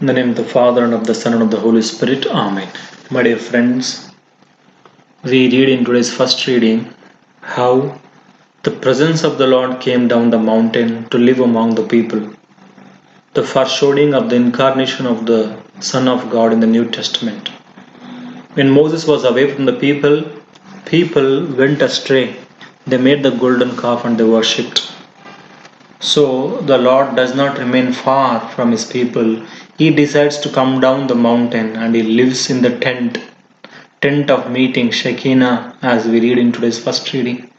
In the name of the Father, and of the Son, and of the Holy Spirit. Amen. My dear friends, we read in today's first reading how the presence of the Lord came down the mountain to live among the people. The foreshadowing of the incarnation of the Son of God in the New Testament. When Moses was away from the people went astray. They made the golden calf and they worshipped. So the Lord does not remain far from his people. He decides to come down the mountain and he lives in the tent of meeting, Shekinah, as we read in today's first reading.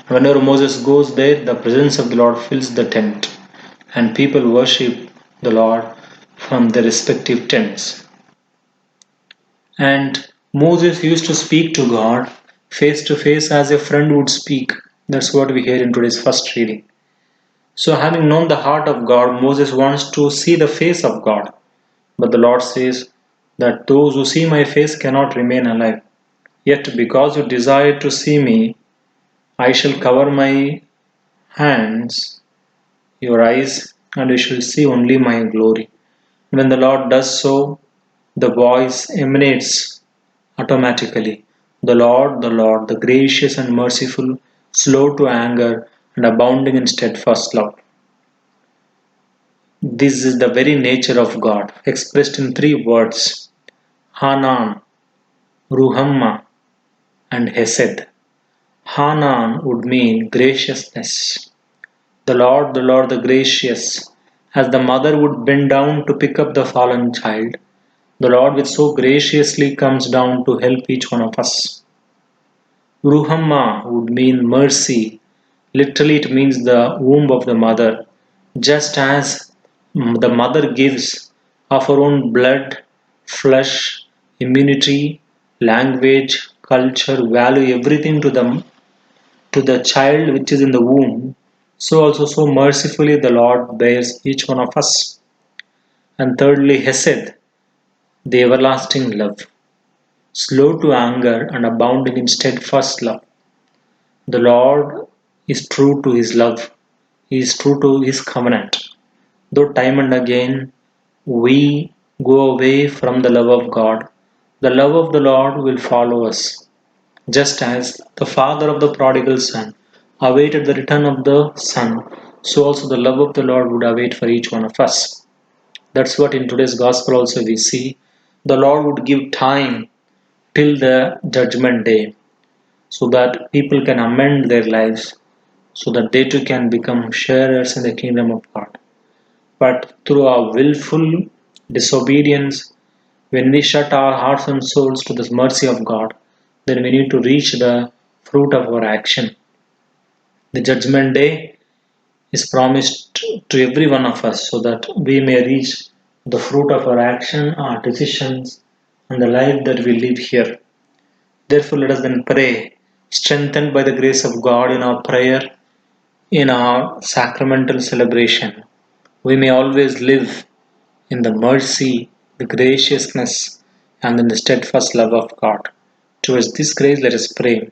Whenever Moses goes there, the presence of the Lord fills the tent and people worship the Lord from their respective tents. And Moses used to speak to God face to face as a friend would speak. That's what we hear in today's first reading. So, having known the heart of God, Moses wants to see the face of God. But the Lord says that those who see my face cannot remain alive. Yet, because you desire to see me, I shall cover my hands, your eyes, and you shall see only my glory. When the Lord does so, the voice emanates automatically. The Lord, the gracious and merciful, slow to anger, and abounding in steadfast love. This is the very nature of God, expressed in three words: Hanan, Ruhamma, and Hesed. Hanan would mean graciousness. The Lord, the gracious. As the mother would bend down to pick up the fallen child, the Lord, which so graciously comes down to help each one of us. Ruhamma would mean mercy. Literally, it means the womb of the mother. Just as the mother gives of her own blood, flesh, immunity, language, culture, value, everything to the child which is in the womb, so also so mercifully the Lord bears each one of us. And thirdly, Hesed, the everlasting love, slow to anger and abounding in steadfast love. The Lord is true to his love. He is true to his covenant. Though time and again we go away from the love of God, the love of the Lord will follow us. Just as the father of the prodigal son awaited the return of the son, so also the love of the Lord would await for each one of us. That's what in today's gospel also we see. The Lord would give time till the judgment day so that people can amend their lives, so that they too can become sharers in the kingdom of God. But through our willful disobedience, when we shut our hearts and souls to the mercy of God, then we need to reach the fruit of our action. The judgment day is promised to every one of us so that we may reach the fruit of our action, our decisions, and the life that we live here. Therefore, let us then pray, strengthened by the grace of God in our prayer, in our sacramental celebration. We may always live in the mercy, the graciousness, and in the steadfast love of God. Towards this grace, let us pray.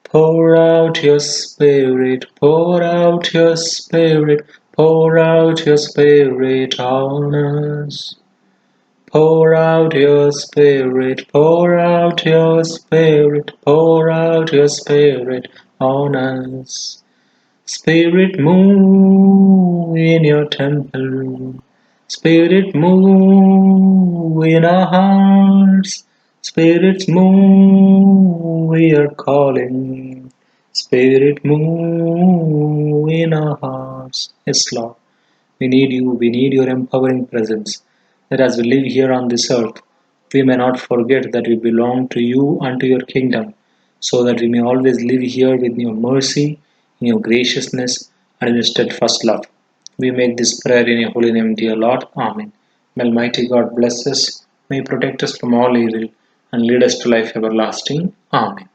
Pour out your Spirit, pour out your Spirit, pour out your Spirit on us. Pour out your Spirit, pour out your Spirit, pour out your Spirit on us. Spirit, move in your temple. Spirit, move in our hearts. Spirit, move, we are calling. Spirit, move in our hearts. Yes, Lord, we need you. We need your empowering presence. That as we live here on this earth, we may not forget that we belong to you and to your kingdom, so that we may always live here with your mercy, in your graciousness, and in your steadfast love. We make this prayer in your holy name, dear Lord. Amen. May Almighty God bless us, may He protect us from all evil, and lead us to life everlasting. Amen.